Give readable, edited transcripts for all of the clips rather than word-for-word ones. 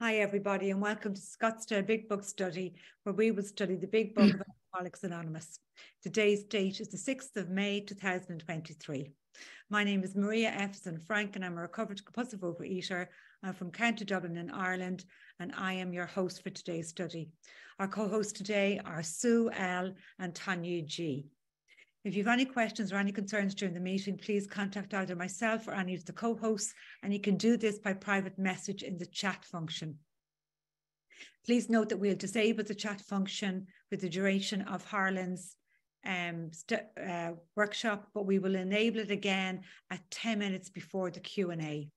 Hi, everybody, and welcome to Scottsdale Big Book Study, where we will study the Big Book of Alcoholics Anonymous. Today's date is the 6th of May, 2023. My name is Maria Efferson Frank, and I'm a recovered compulsive overeater. I'm from County Dublin in Ireland, and I am your host for today's study. Our co-hosts today are Sue L. and Tanya G. If you have any questions or any concerns during the meeting, please contact either myself or any of the co-hosts, and you can do this by private message in the chat function. Please note that we'll disable the chat function for the duration of Harlan's workshop, but we will enable it again at 10 minutes before the Q&A.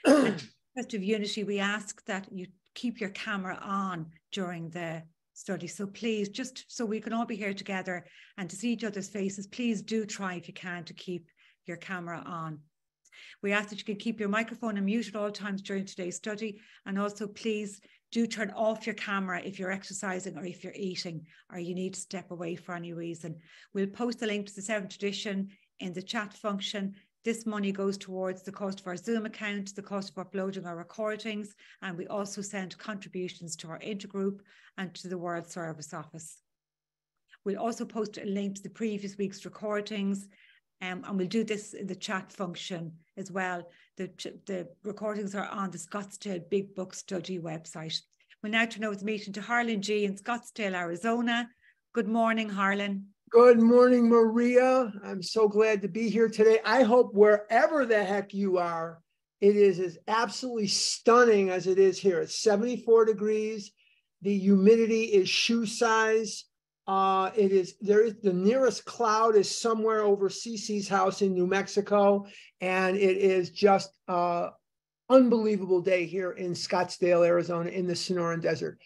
In the interest of unity, we ask that you keep your camera on during the study. So please, just so we can all be here together and to see each other's faces, please do try, if you can, to keep your camera on. We ask that you can keep your microphone unmuted at all times during today's study, and also please do turn off your camera if you're exercising or if you're eating or you need to step away for any reason. We'll post the link to the 7th edition in the chat function. This money goes towards the cost of our Zoom account, the cost of uploading our recordings, and we also send contributions to our intergroup and to the World Service Office. We'll also post a link to the previous week's recordings, and we'll do this in the chat function as well. The recordings are on the Scottsdale Big Book Study website. We'll now turn over the meeting to Harlan G. in Scottsdale, Arizona. Good morning, Harlan. Good morning, Maria. I'm so glad to be here today. I hope wherever the heck you are, it is as absolutely stunning as it is here. It's 74 degrees. The humidity is shoe size. The nearest cloud is somewhere over Cece's house in New Mexico. And it is just unbelievable day here in Scottsdale, Arizona, in the Sonoran Desert.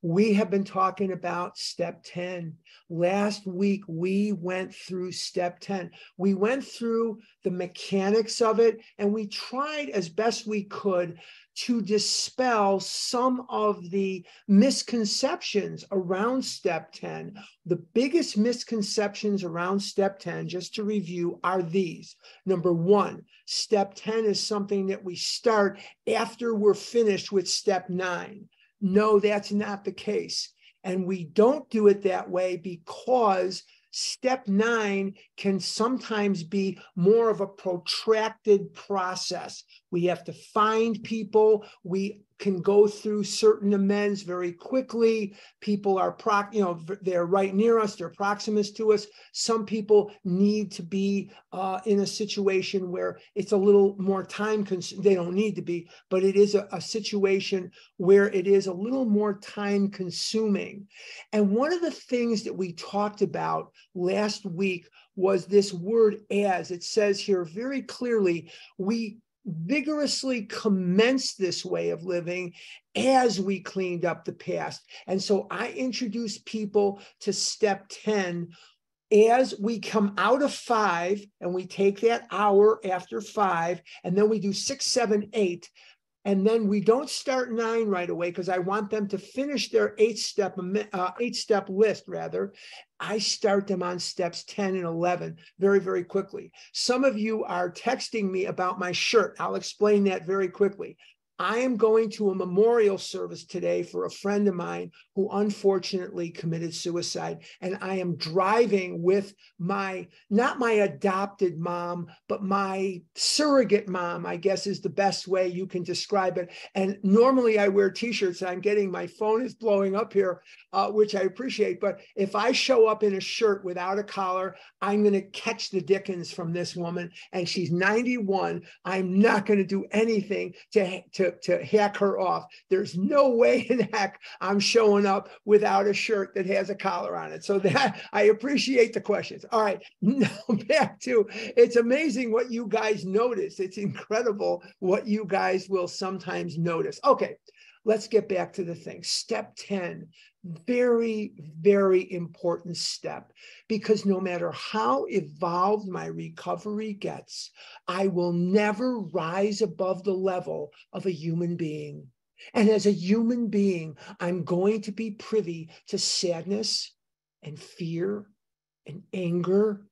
We have been talking about step 10. Last week, we went through step 10. We went through the mechanics of it, and we tried as best we could to dispel some of the misconceptions around step 10. The biggest misconceptions around step 10, just to review, are these. Number one, step 10 is something that we start after we're finished with step 9. No, that's not the case. And we don't do it that way because step 9 can sometimes be more of a protracted process. We have to find people. We can go through certain amends very quickly. People are, they're right near us. They're proximus to us. Some people need to be in a situation where it's a little more time consuming. They don't need to be, but it is a situation where it is a little more time consuming. And one of the things that we talked about last week was this word as. It says here very clearly, we vigorously commenced this way of living as we cleaned up the past. And so I introduced people to step 10 as we come out of 5, and we take that hour after 5, and then we do 6, 7, 8. And then we don't start 9 right away because I want them to finish their 8-step list, rather. I start them on steps 10 and 11 very, very quickly. Some of you are texting me about my shirt. I'll explain that very quickly. I am going to a memorial service today for a friend of mine who unfortunately committed suicide. And I am driving with not my adopted mom, but my surrogate mom, I guess is the best way you can describe it. And normally I wear t-shirts. My phone is blowing up here, which I appreciate. But if I show up in a shirt without a collar, I'm going to catch the dickens from this woman. And she's 91. I'm not going to do anything to hack her off. There's no way in heck I'm showing up without a shirt that has a collar on it. So that I appreciate the questions. All right, now back to, it's amazing what you guys notice. It's incredible what you guys will sometimes notice. Okay, let's get back to the thing. Step 10, very, very important step, because no matter how evolved my recovery gets, I will never rise above the level of a human being. And as a human being, I'm going to be privy to sadness and fear and anger,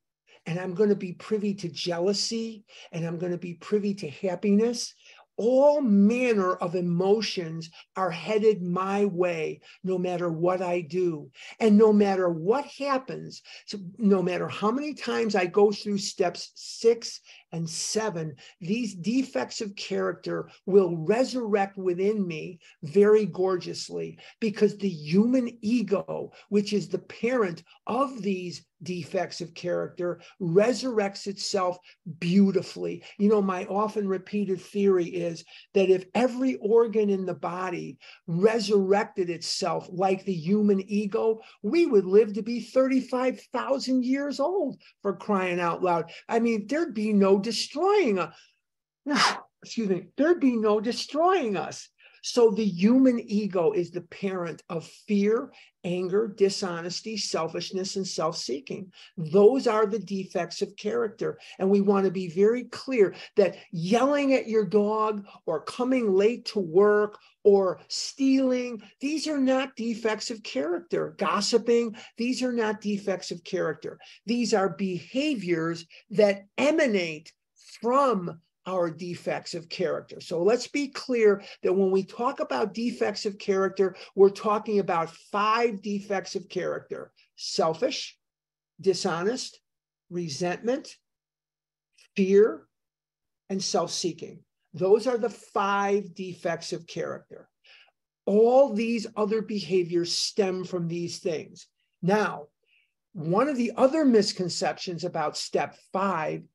and I'm going to be privy to jealousy, and I'm going to be privy to happiness. all manner of emotions are headed my way, no matter what I do. And no matter what happens, so no matter how many times I go through steps 6 and 7, these defects of character will resurrect within me very gorgeously, because the human ego, which is the parent of these defects of character, resurrects itself beautifully. You know, my often repeated theory is that if every organ in the body resurrected itself like the human ego, we would live to be 35,000 years old, for crying out loud. I mean, there'd be no destroying us. Excuse me, there'd be no destroying us. So the human ego is the parent of fear, anger, dishonesty, selfishness, and self-seeking. Those are the defects of character. And we want to be very clear that yelling at your dog or coming late to work or stealing, these are not defects of character. Gossiping, these are not defects of character. These are behaviors that emanate from our defects of character. So let's be clear that when we talk about defects of character, we're talking about 5 defects of character: selfish, dishonest, resentment, fear, and self-seeking. Those are the 5 defects of character. All these other behaviors stem from these things. Now, one of the other misconceptions about step 10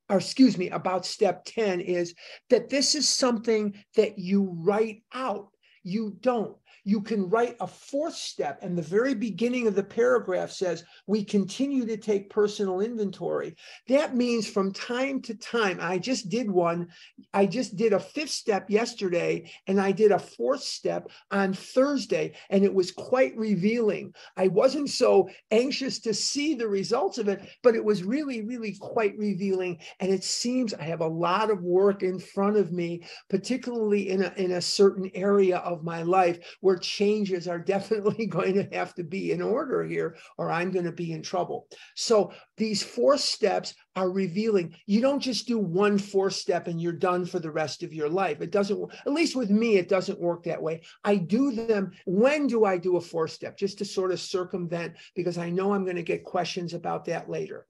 is that this is something that you write out. You don't. You can write a 4th step, and the very beginning of the paragraph says, we continue to take personal inventory. That means from time to time, I just did a 5th step yesterday, and I did a 4th step on Thursday, and it was quite revealing. I wasn't so anxious to see the results of it, but it was really, really quite revealing. And it seems I have a lot of work in front of me, particularly in a certain area of my life where changes are definitely going to have to be in order here, or I'm going to be in trouble. So these 4 steps are revealing. You don't just do one 4th step and you're done for the rest of your life. It doesn't, at least with me, it doesn't work that way. I do them. When do I do a 4th step? Just to sort of circumvent, because I know I'm going to get questions about that later.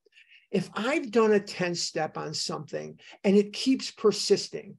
If I've done a 10th step on something and it keeps persisting,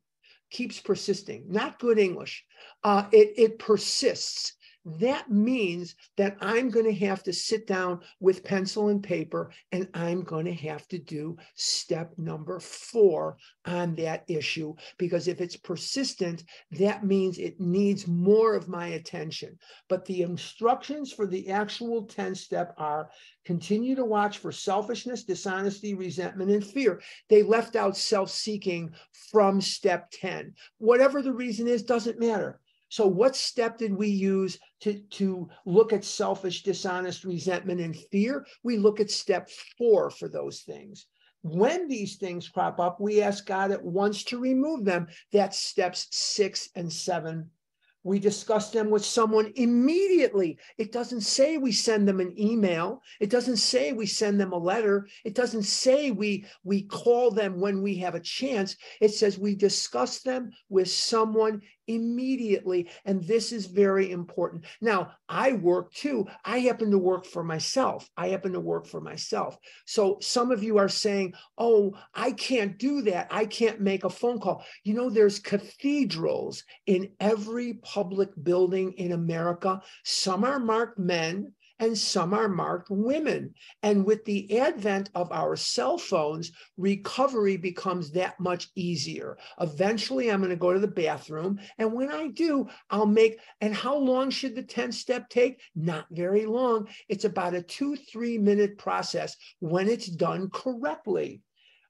not good English, it persists. That means that I'm going to have to sit down with pencil and paper, and I'm going to have to do step number 4 on that issue, because if it's persistent, that means it needs more of my attention. But the instructions for the actual 10th step are: continue to watch for selfishness, dishonesty, resentment, and fear. They left out self-seeking from step 10. Whatever the reason is, doesn't matter. So what step did we use to look at selfish, dishonest, resentment, and fear? We look at step 4 for those things. When these things crop up, we ask God at once to remove them. That's steps 6 and 7. We discuss them with someone immediately. It doesn't say we send them an email. It doesn't say we send them a letter. It doesn't say we call them when we have a chance. It says we discuss them with someone immediately. And this is very important. Now, I work too. I happen to work for myself. So some of you are saying, oh, I can't do that. I can't make a phone call. You know, there's cathedrals in every public building in America. Some are marked men and some are marked women. And with the advent of our cell phones, recovery becomes that much easier. Eventually, I'm going to go to the bathroom. And when I do, and how long should the 10th step take? Not very long. It's about a 2-3 minute process when it's done correctly.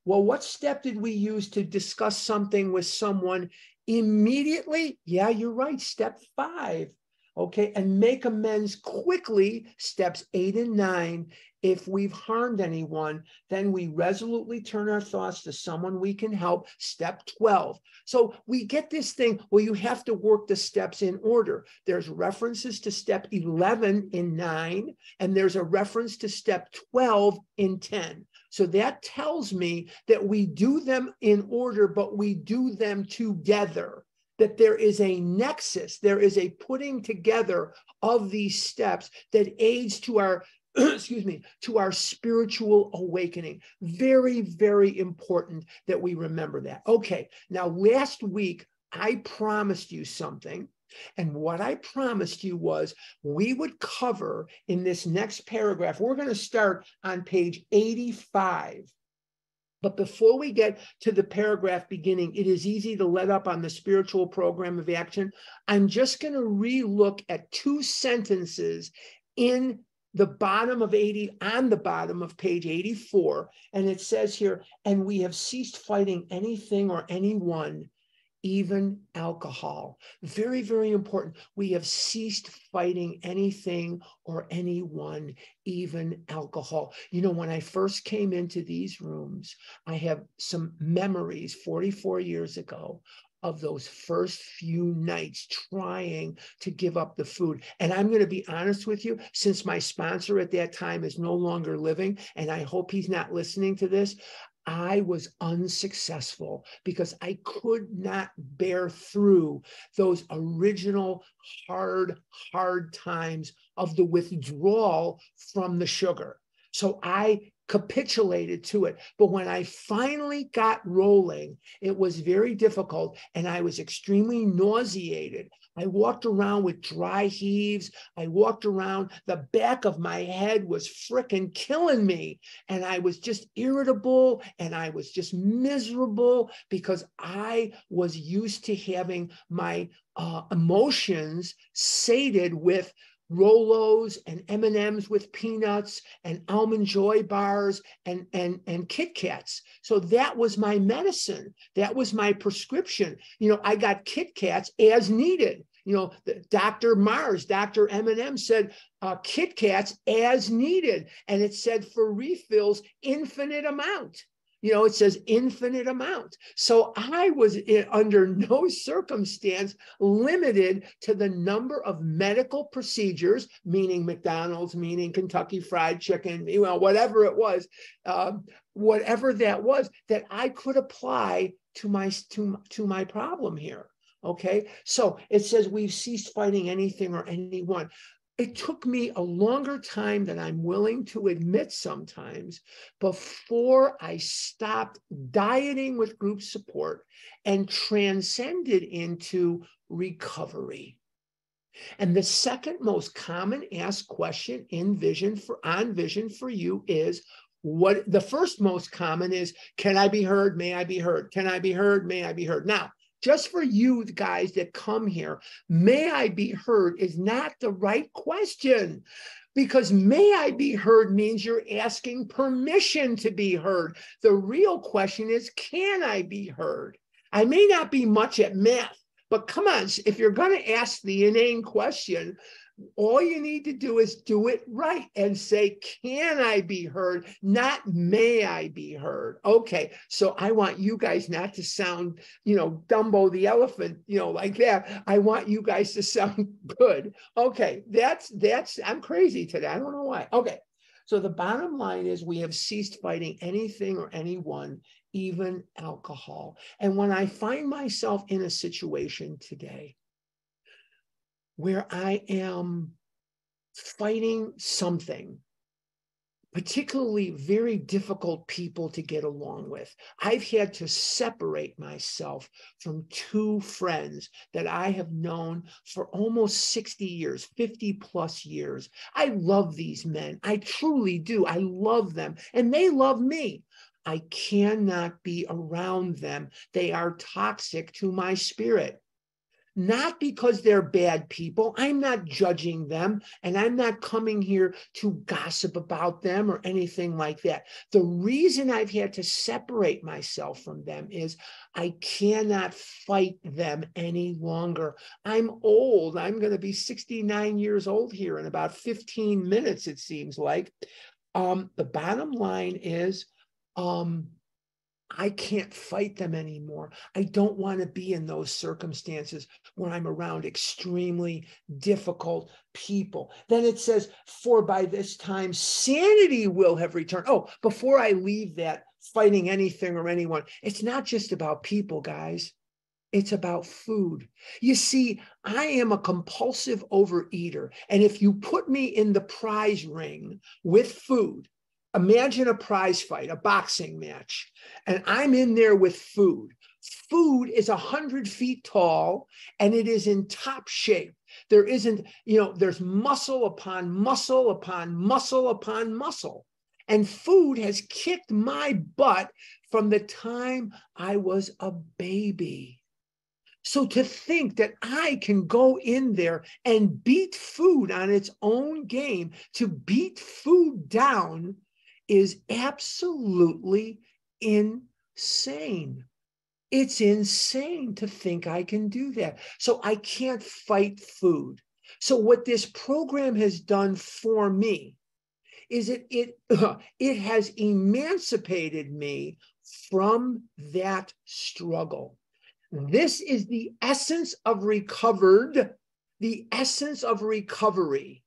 Well, what step did we use to discuss something with someone immediately? Yeah, you're right. Step 5. Okay, and make amends quickly, steps 8 and 9. If we've harmed anyone, then we resolutely turn our thoughts to someone we can help, step 12. So we get this thing, well, you have to work the steps in order. There's references to step 11 in 9, and there's a reference to step 12 in 10. So that tells me that we do them in order, but we do them together. that there is a nexus, there is a putting together of these steps that aids to our excuse me, to our spiritual awakening. Very, very important that we remember that. Okay, now last week, I promised you something. And what I promised you was we would cover in this next paragraph, we're going to start on page 85. But before we get to the paragraph beginning, it is easy to let up on the spiritual program of action. I'm just going to re-look at two sentences in the bottom of 80, on the bottom of page 84. And it says here, and we have ceased fighting anything or anyone, even alcohol. Very, very important. We have ceased fighting anything or anyone, even alcohol. You know, when I first came into these rooms, I have some memories 44 years ago of those first few nights trying to give up the food. And I'm going to be honest with you, since my sponsor at that time is no longer living, and I hope he's not listening to this, I was unsuccessful because I could not bear through those original hard times of the withdrawal from the sugar. So I capitulated to it. But when I finally got rolling, it was very difficult and I was extremely nauseated. I walked around with dry heaves. I walked around, the back of my head was frickin' killing me. And I was just irritable and I was just miserable because I was used to having my emotions sated with Rolos and M&Ms with peanuts and Almond Joy bars and Kit Kats. So that was my medicine. That was my prescription. You know, I got Kit Kats as needed. You know, Dr. Mars, Dr. M&M said Kit Kats as needed. And it said for refills, infinite amount. You know, it says infinite amount. So I was under no circumstance limited to the number of medical procedures, meaning McDonald's, meaning Kentucky Fried Chicken, you know, whatever it was, whatever that was, that I could apply to my problem here. Okay, so it says we've ceased fighting anything or anyone. It took me a longer time than I'm willing to admit sometimes before I stopped dieting with group support and transcended into recovery. And the second most common asked question on Vision for You is, what the first most common is, can I be heard? May I be heard? Can I be heard? May I be heard? Now, just for you guys that come here, may I be heard is not the right question, because may I be heard means you're asking permission to be heard. The real question is, can I be heard? I may not be much at math, but come on, if you're going to ask the inane question, all you need to do is do it right and say, can I be heard? Not may I be heard. Okay, so I want you guys not to sound, you know, Dumbo the elephant, you know, like that. I want you guys to sound good. Okay, that's I'm crazy today. I don't know why. Okay, so the bottom line is we have ceased fighting anything or anyone, even alcohol. And when I find myself in a situation today where I am fighting something, particularly very difficult people to get along with, I've had to separate myself from two friends that I have known for almost 60 years, 50 plus years. I love these men. I truly do. I love them and they love me. I cannot be around them. They are toxic to my spirit. Not because they're bad people. I'm not judging them, and I'm not coming here to gossip about them or anything like that. The reason I've had to separate myself from them is I cannot fight them any longer. I'm old. I'm going to be 69 years old here in about 15 minutes, it seems like. The bottom line is, I can't fight them anymore. I don't want to be in those circumstances where I'm around extremely difficult people. Then it says, for by this time, sanity will have returned. Oh, before I leave that, fighting anything or anyone, it's not just about people, guys. It's about food. You see, I am a compulsive overeater. And if you put me in the prize ring with food, imagine a prize fight, a boxing match, and I'm in there with food. Food is 100 feet tall and it is in top shape. There isn't, there's muscle upon muscle upon muscle upon muscle. And food has kicked my butt from the time I was a baby. So to think that I can go in there and beat food on its own game, to beat food down, is absolutely insane. It's insane to think I can do that. So I can't fight food. So what this program has done for me is it has emancipated me from that struggle. This is the essence of recovered, the essence of recovery.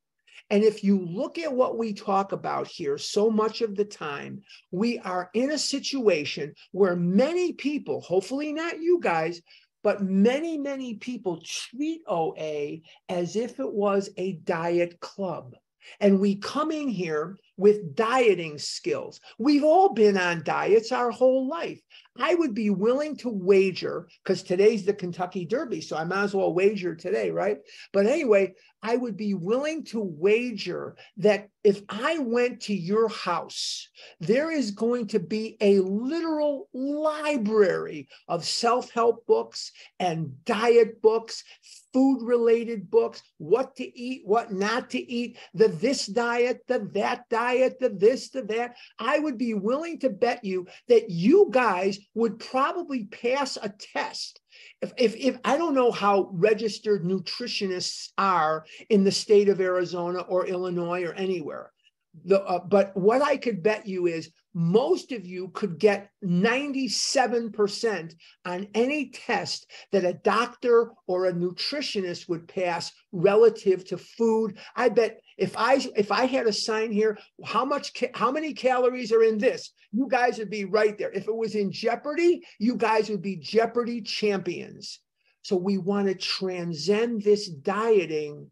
And if you look at what we talk about here, so much of the time, we are in a situation where many people, hopefully not you guys, but many, many people treat OA as if it was a diet club. And we come in here with dieting skills. We've all been on diets our whole life. I would be willing to wager, because today's the Kentucky Derby, so I might as well wager today, right? But anyway, I would be willing to wager that if I went to your house, there is going to be a literal library of self-help books and diet books, food-related books, what to eat, what not to eat, the this diet, the that diet, the this, the that. I would be willing to bet you that you guys would probably pass a test. If I don't know how registered nutritionists are in the state of Arizona or Illinois or anywhere, but what I could bet you is most of you could get 97% on any test that a doctor or a nutritionist would pass relative to food. I bet if I had a sign here, how many calories are in this, you guys would be right there. If it was in Jeopardy, you guys would be Jeopardy champions. So we want to transcend this dieting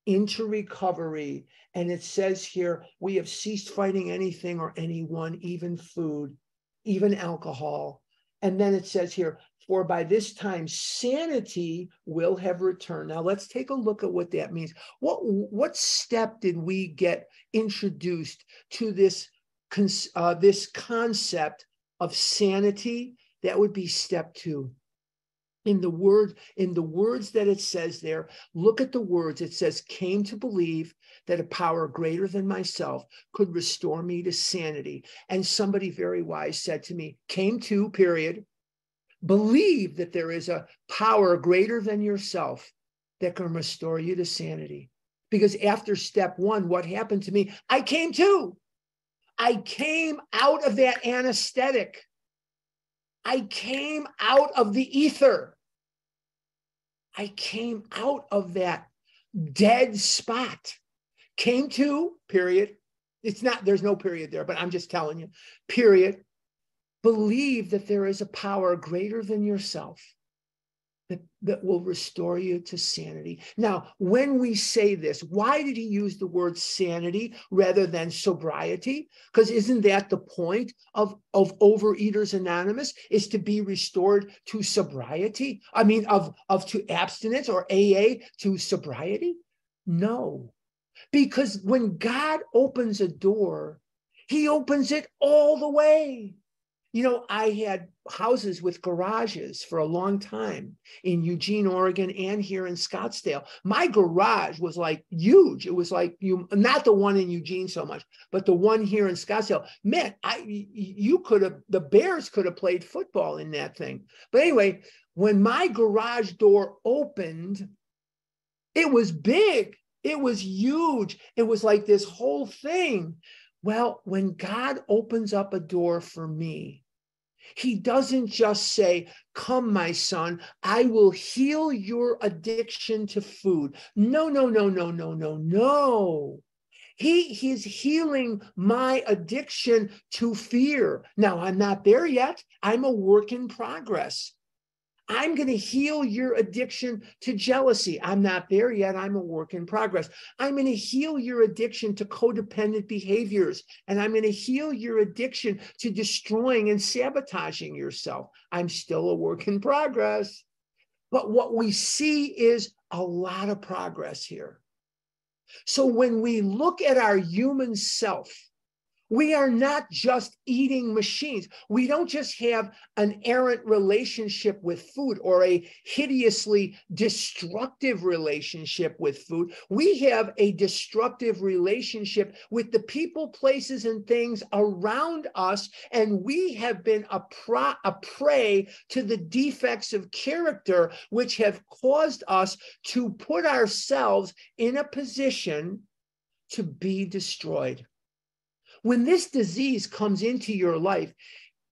into recovery. And it says here, we have ceased fighting anything or anyone, even food, even alcohol. And then it says here, for by this time, sanity will have returned. Now let's take a look at what that means. What step did we get introduced to this concept of sanity? That would be step 2. In the words that it says there, look at the words. It says, came to believe that a power greater than myself could restore me to sanity. And somebody very wise said to me, came to, period, believe that there is a power greater than yourself that can restore you to sanity. Because after step 1, what happened to me? I came to. I came out of that anesthetic. I came out of the ether. I came out of that dead spot. Came to, period. There's no period there, but I'm just telling you, period. Believe that there is a power greater than yourself that will restore you to sanity. Now, when we say this, why did he use the word sanity rather than sobriety? Because isn't that the point of Overeaters Anonymous, is to be restored to sobriety? I mean, to abstinence, or AA to sobriety? No, because when God opens a door, he opens it all the way. I had houses with garages for a long time in Eugene, Oregon, and here in Scottsdale. My garage was like huge. It was like not the one in Eugene so much, but the one here in Scottsdale. Man, the Bears could have played football in that thing. But anyway, when my garage door opened, it was big. It was huge. It was like this whole thing. Well, when God opens up a door for me, he doesn't just say, come, my son, I will heal your addiction to food. No. He's healing my addiction to fear. Now, I'm not there yet. I'm a work in progress. I'm going to heal your addiction to jealousy. I'm not there yet. I'm a work in progress. I'm going to heal your addiction to codependent behaviors. And I'm going to heal your addiction to destroying and sabotaging yourself. I'm still a work in progress. But what we see is a lot of progress here. So when we look at our human self, we are not just eating machines. We don't just have an errant relationship with food or a hideously destructive relationship with food. We have a destructive relationship with the people, places, and things around us, and we have been a prey to the defects of character, which have caused us to put ourselves in a position to be destroyed. When this disease comes into your life,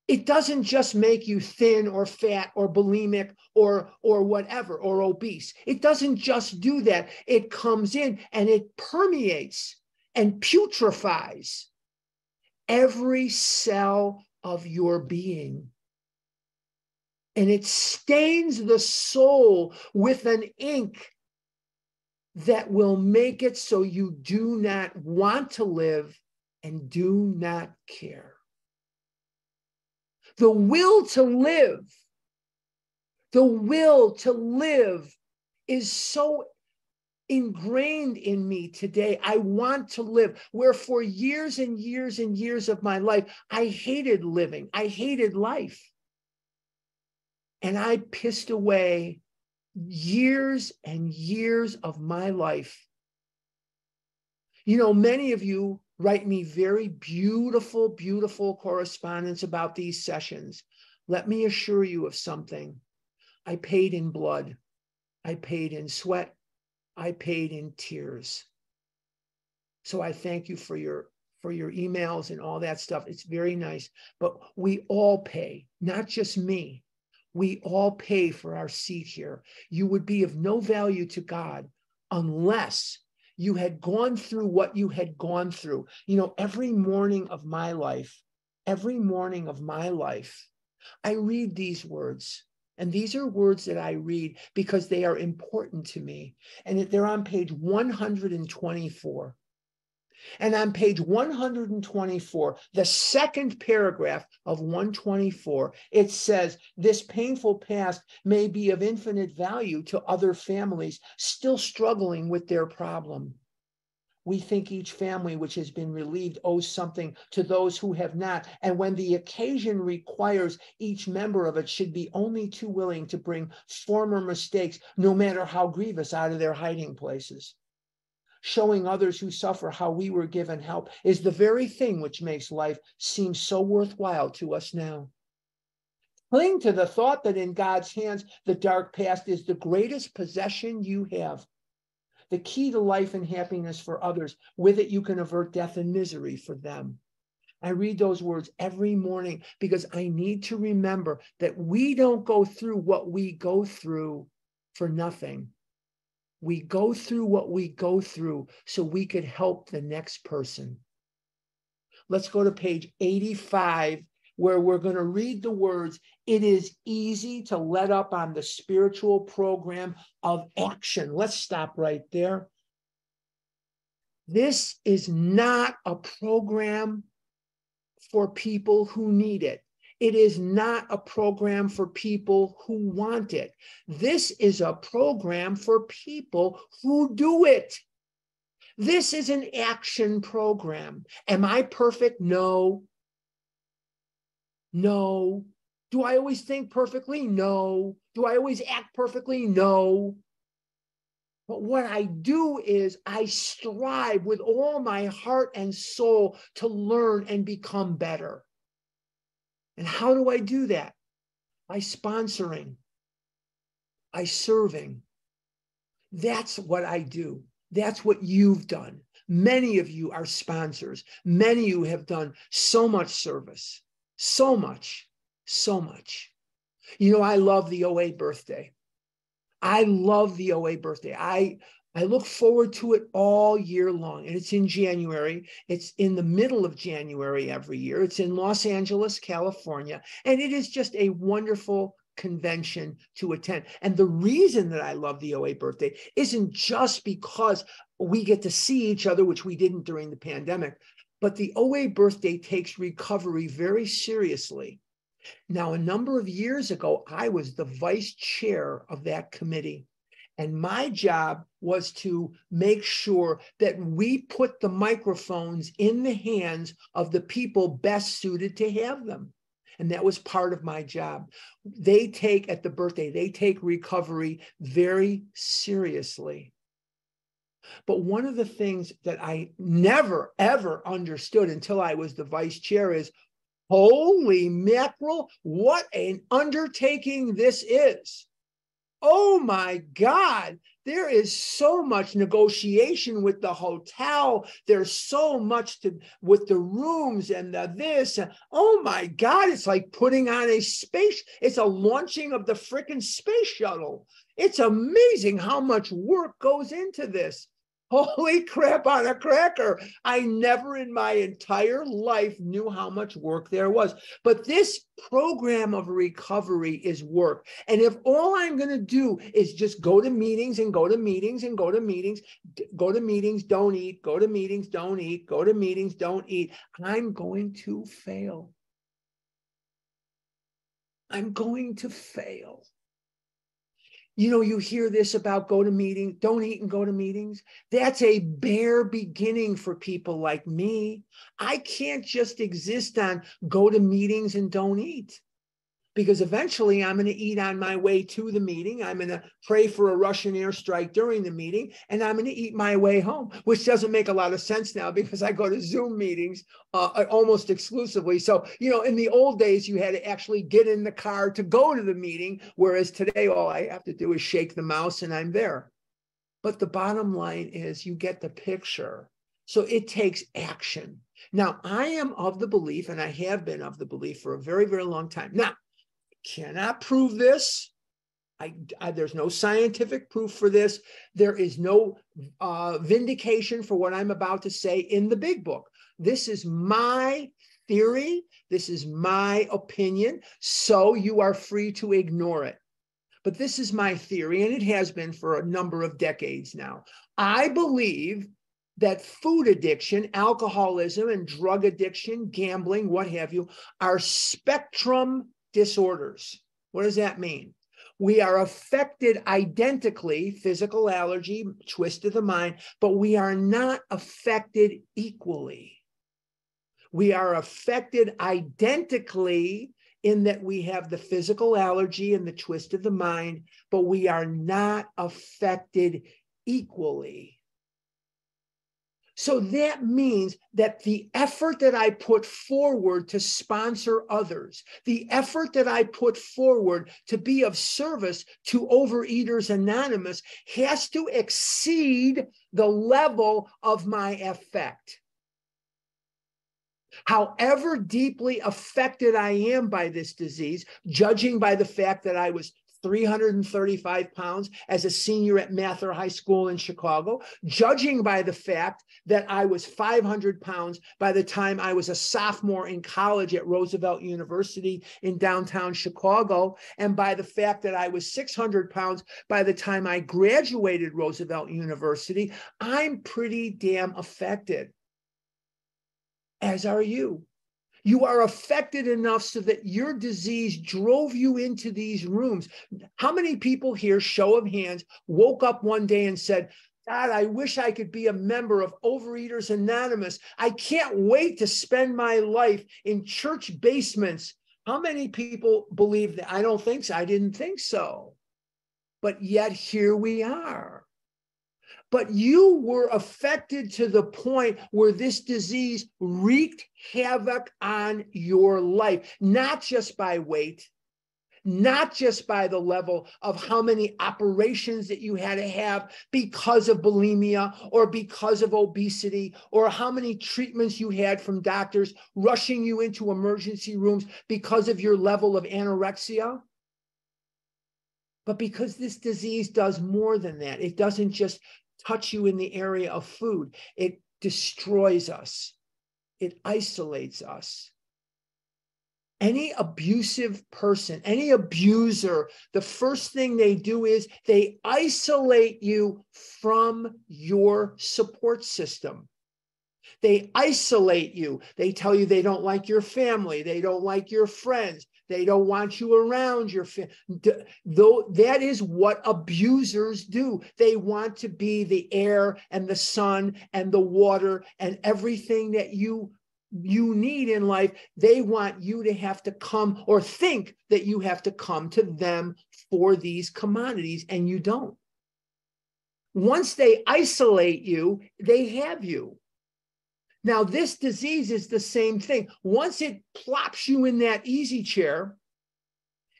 it doesn't just make you thin or fat or bulimic or whatever, or obese. It doesn't just do that. It comes in and it permeates and putrefies every cell of your being. And it stains the soul with an ink that will make it so you do not want to live and do not care. The will to live is so ingrained in me today. I want to live, where for years and years and years of my life, I hated living. I hated life. And I pissed away years and years of my life. You know, many of you write me very beautiful, beautiful correspondence about these sessions. Let me assure you of something. I paid in blood. I paid in sweat. I paid in tears. So I thank you for your emails and all that stuff. It's very nice. But we all pay, not just me. We all pay for our seat here. You would be of no value to God unless you had gone through what you had gone through. You know, every morning of my life, I read these words. And these are words that I read because they are important to me. And they're on page 124. And on page 124, the second paragraph of 124, it says, this painful past may be of infinite value to other families still struggling with their problem. We think each family which has been relieved owes something to those who have not. And when the occasion requires, each member of it should be only too willing to bring former mistakes, no matter how grievous, out of their hiding places. Showing others who suffer how we were given help is the very thing which makes life seem so worthwhile to us now. Cling to the thought that in God's hands, the dark past is the greatest possession you have. The key to life and happiness for others. With it, you can avert death and misery for them. I read those words every morning because I need to remember that we don't go through what we go through for nothing. We go through what we go through so we could help the next person. Let's go to page 85, where we're going to read the words, it is easy to let up on the spiritual program of action. Let's stop right there. This is not a program for people who need it. It is not a program for people who want it. This is a program for people who do it. This is an action program. Am I perfect? No. No. Do I always think perfectly? No. Do I always act perfectly? No. But what I do is I strive with all my heart and soul to learn and become better. And how do I do that? By sponsoring, by serving. That's what I do. That's what you've done. Many of you are sponsors. Many of you have done so much service, so much, so much. You know, I love the OA birthday. I love the OA birthday. I look forward to it all year long. And it's in January. It's in the middle of January every year. It's in Los Angeles, California. And it is just a wonderful convention to attend. And the reason that I love the OA birthday isn't just because we get to see each other, which we didn't during the pandemic, but the OA birthday takes recovery very seriously. Now, a number of years ago, I was the vice chair of that committee. And my job was to make sure that we put the microphones in the hands of the people best suited to have them. And that was part of my job. They take recovery very seriously. But one of the things that I never, ever understood until I was the vice chair is, holy mackerel, what an undertaking this is. Oh my God, there is so much negotiation with the hotel. There's so much with the rooms and this. Oh my God, it's like putting on a space. It's a launching of the frickin' space shuttle. It's amazing how much work goes into this. Holy crap on a cracker. I never in my entire life knew how much work there was. But this program of recovery is work. And if all I'm going to do is just go to meetings and go to meetings and go to meetings, go to meetings, don't eat, go to meetings, don't eat, go to meetings, don't eat, I'm going to fail. I'm going to fail. You know, you hear this about go to meetings, don't eat and go to meetings. That's a bare beginning for people like me. I can't just exist on go to meetings and don't eat, because eventually I'm going to eat on my way to the meeting. I'm going to pray for a Russian airstrike during the meeting, and I'm going to eat my way home, which doesn't make a lot of sense now because I go to Zoom meetings almost exclusively. So, you know, in the old days, you had to actually get in the car to go to the meeting, whereas today, all I have to do is shake the mouse and I'm there. But the bottom line is you get the picture. So it takes action. Now, I am of the belief, and I have been of the belief for a very, very long time. Now, cannot prove this. There's no scientific proof for this. There is no vindication for what I'm about to say in the big book. This is my theory. This is my opinion. So you are free to ignore it. But this is my theory, and it has been for a number of decades now. I believe that food addiction, alcoholism, and drug addiction, gambling, what have you, are spectrum disorders. What does that mean? We are affected identically, physical allergy, twist of the mind, but we are not affected equally. We are affected identically in that we have the physical allergy and the twist of the mind, but we are not affected equally. So that means that the effort that I put forward to sponsor others, the effort that I put forward to be of service to Overeaters Anonymous has to exceed the level of my effect. However deeply affected I am by this disease, judging by the fact that I was 335 pounds as a senior at Mather High School in Chicago, judging by the fact that I was 500 pounds by the time I was a sophomore in college at Roosevelt University in downtown Chicago, and by the fact that I was 600 pounds by the time I graduated Roosevelt University, I'm pretty damn affected, as are you. You are affected enough so that your disease drove you into these rooms. How many people here, show of hands, woke up one day and said, God, I wish I could be a member of Overeaters Anonymous. I can't wait to spend my life in church basements. How many people believe that? I don't think so. I didn't think so. But yet here we are. But you were affected to the point where this disease wreaked havoc on your life, not just by weight, not just by the level of how many operations that you had to have because of bulimia or because of obesity, or how many treatments you had from doctors rushing you into emergency rooms because of your level of anorexia. But because this disease does more than that. It doesn't just touch you in the area of food. It destroys us. It isolates us. Any abusive person, any abuser, the first thing they do is they isolate you from your support system. They isolate you. They tell you they don't like your family. They don't like your friends. They don't want you around your family. Though that is what abusers do. They want to be the air and the sun and the water and everything that you need in life. They want you to have to come or think that you have to come to them for these commodities, and you don't. Once they isolate you, they have you. Now, this disease is the same thing. Once it plops you in that easy chair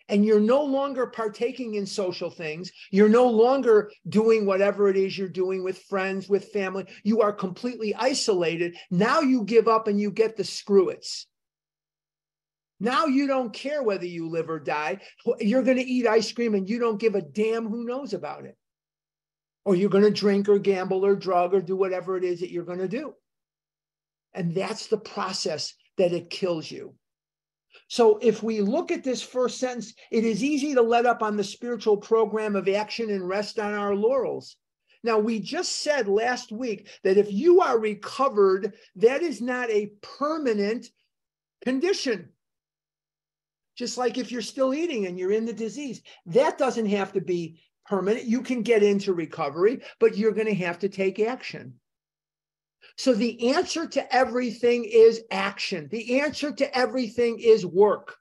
and you're no longer partaking in social things, you're no longer doing whatever it is you're doing with friends, with family, you are completely isolated. Now you give up and you get the screw-its. Now you don't care whether you live or die. You're going to eat ice cream and you don't give a damn who knows about it. Or you're going to drink or gamble or drug or do whatever it is that you're going to do. And that's the process that it kills you. So if we look at this first sentence, it is easy to let up on the spiritual program of action and rest on our laurels. Now, we just said last week that if you are recovered, that is not a permanent condition. Just like if you're still eating and you're in the disease, that doesn't have to be permanent. You can get into recovery, but you're going to have to take action. So the answer to everything is action. The answer to everything is work.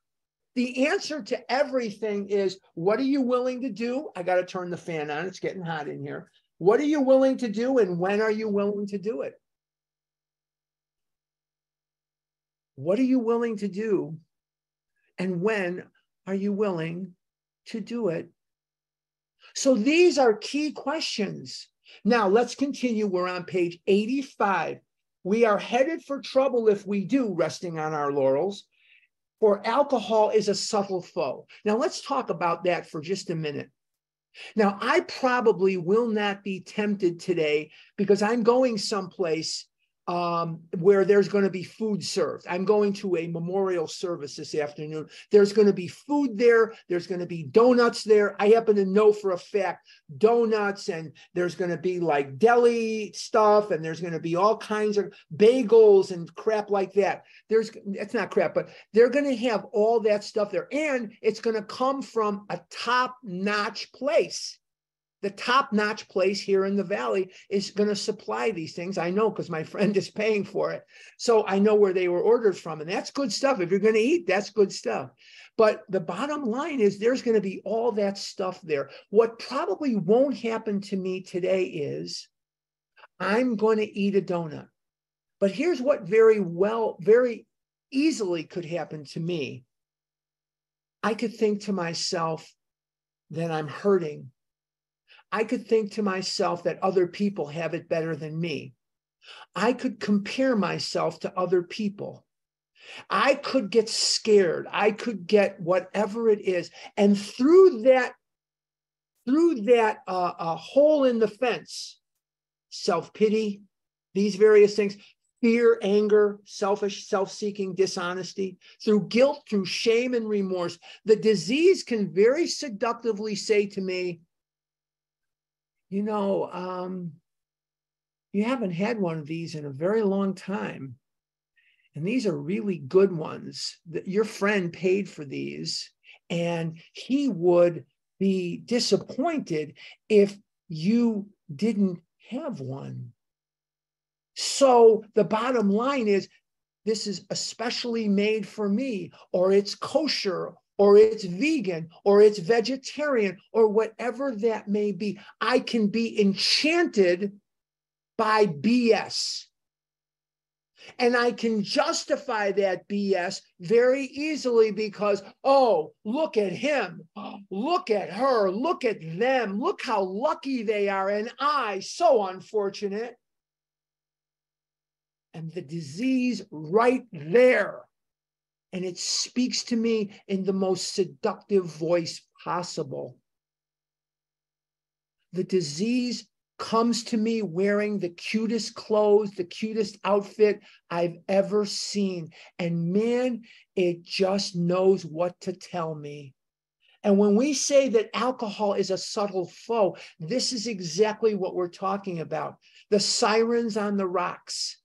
The answer to everything is, what are you willing to do? I got to turn the fan on. It's getting hot in here. What are you willing to do, and when are you willing to do it? What are you willing to do, and when are you willing to do it? So these are key questions. Now, let's continue. We're on page 85. We are headed for trouble if we do, resting on our laurels, for alcohol is a subtle foe. Now, let's talk about that for just a minute. Now, I probably will not be tempted today because I'm going someplace where there's going to be food served. I'm going to a memorial service this afternoon. There's going to be food there. There's going to be donuts there. I happen to know for a fact donuts, and there's going to be like deli stuff, and there's going to be all kinds of bagels and crap like that. It's not crap, but they're going to have all that stuff there. And it's going to come from a top-notch place. The top-notch place here in the Valley is going to supply these things. I know because my friend is paying for it. So I know where they were ordered from. And that's good stuff. If you're going to eat, that's good stuff. But the bottom line is there's going to be all that stuff there. What probably won't happen to me today is I'm going to eat a donut. But here's what very easily could happen to me. I could think to myself that I'm hurting. I could think to myself that other people have it better than me. I could compare myself to other people. I could get scared. I could get whatever it is. And through that hole in the fence, self-pity, these various things, fear, anger, selfish, self-seeking, dishonesty, through guilt, through shame and remorse, the disease can very seductively say to me, you know, you haven't had one of these in a very long time. And these are really good ones. Your friend paid for these, and he would be disappointed if you didn't have one. So the bottom line is, this is especially made for me, or it's kosher, or it's vegan, or it's vegetarian, or whatever that may be. I can be enchanted by BS. And I can justify that BS very easily because, oh, look at him, look at her, look at them, look how lucky they are, and I, so unfortunate. And the disease right there. And it speaks to me in the most seductive voice possible. The disease comes to me wearing the cutest clothes, the cutest outfit I've ever seen. And man, it just knows what to tell me. And when we say that alcohol is a subtle foe, this is exactly what we're talking about. The sirens on the rocks,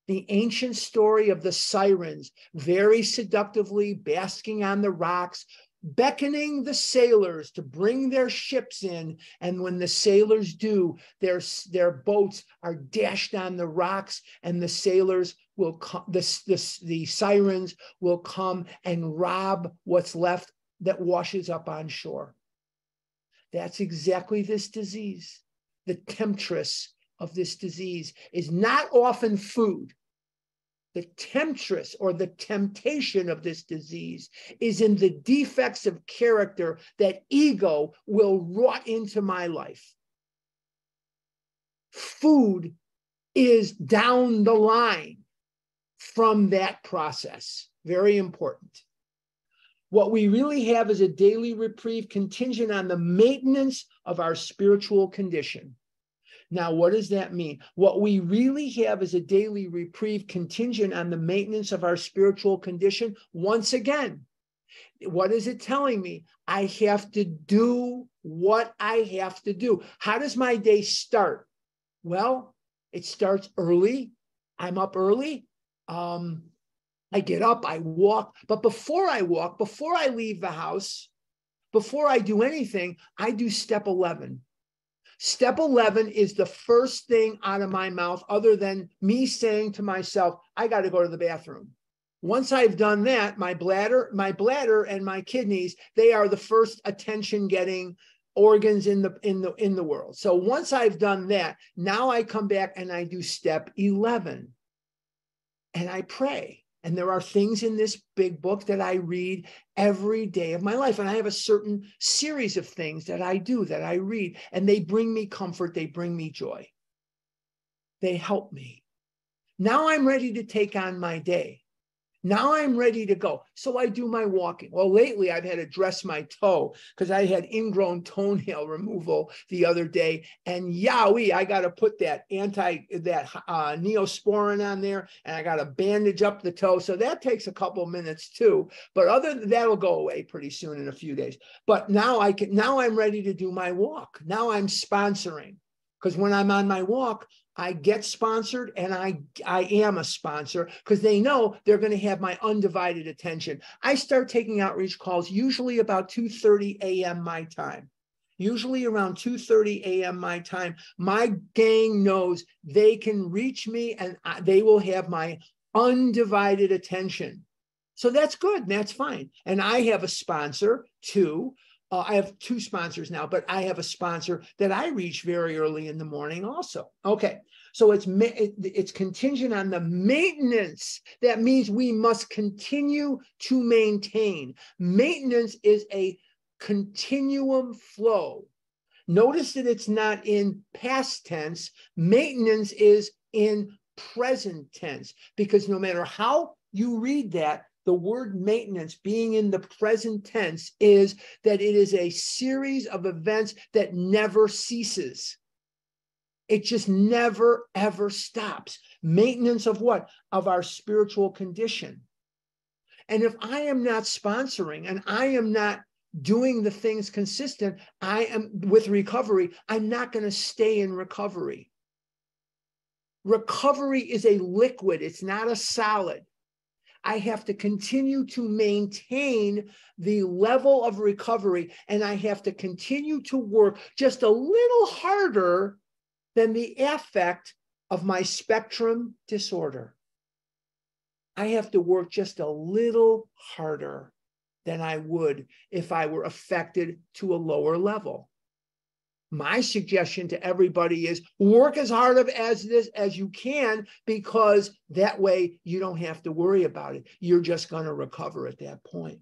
the ancient story of the sirens, very seductively basking on the rocks, beckoning the sailors to bring their ships in. And when the sailors do, their boats are dashed on the rocks, and the sailors will come, the sirens will come and rob what's left that washes up on shore. That's exactly this disease. The temptress of this disease is not often food. The temptress or the temptation of this disease is in the defects of character that ego will rot into my life. Food is down the line from that process. Very important. What we really have is a daily reprieve contingent on the maintenance of our spiritual condition. Now, what does that mean? What we really have is a daily reprieve contingent on the maintenance of our spiritual condition. Once again, what is it telling me? I have to do what I have to do. How does my day start? Well, it starts early. I'm up early. I get up, I walk, but before I walk, before I leave the house, before I do anything, I do step 11. Step 11 is the first thing out of my mouth other than me saying to myself, I got to go to the bathroom. Once I've done that, my bladder and my kidneys, they are the first attention getting organs in the world. So once I've done that, now I come back and I do step 11 and I pray. And there are things in this big book that I read every day of my life. And I have a certain series of things that I do, that I read, and they bring me comfort. They bring me joy. They help me. Now I'm ready to take on my day. Now I'm ready to go. So I do my walking. Well, lately I've had to dress my toe because I had ingrown toenail removal the other day. And yowie, I got to put that Neosporin on there, and I got to bandage up the toe. So that takes a couple of minutes too. But other than that'll go away pretty soon in a few days. But now I'm ready to do my walk. Now I'm sponsoring, because when I'm on my walk, I get sponsored, and I am a sponsor because they know they're going to have my undivided attention. I start taking outreach calls usually about 2:30 a.m. my time. Usually around 2:30 a.m. my time. My gang knows they can reach me and they will have my undivided attention. So that's good. And that's fine. And I have a sponsor too. I have two sponsors now, but I have a sponsor that I reach very early in the morning also. Okay, so it's contingent on the maintenance. That means we must continue to maintain. Maintenance is a continuum flow. Notice that it's not in past tense. Maintenance is in present tense, because no matter how you read that, the word maintenance being in the present tense is that it is a series of events that never ceases. It just never, ever stops. Maintenance of what? Of our spiritual condition. And if I am not sponsoring and I am not doing the things consistent, I am with recovery, I'm not going to stay in recovery. Recovery is a liquid. It's not a solid. I have to continue to maintain the level of recovery, and I have to continue to work just a little harder than the affect of my spectrum disorder. I have to work just a little harder than I would if I were affected to a lower level. My suggestion to everybody is work as hard as you can, because that way you don't have to worry about it. You're just going to recover at that point.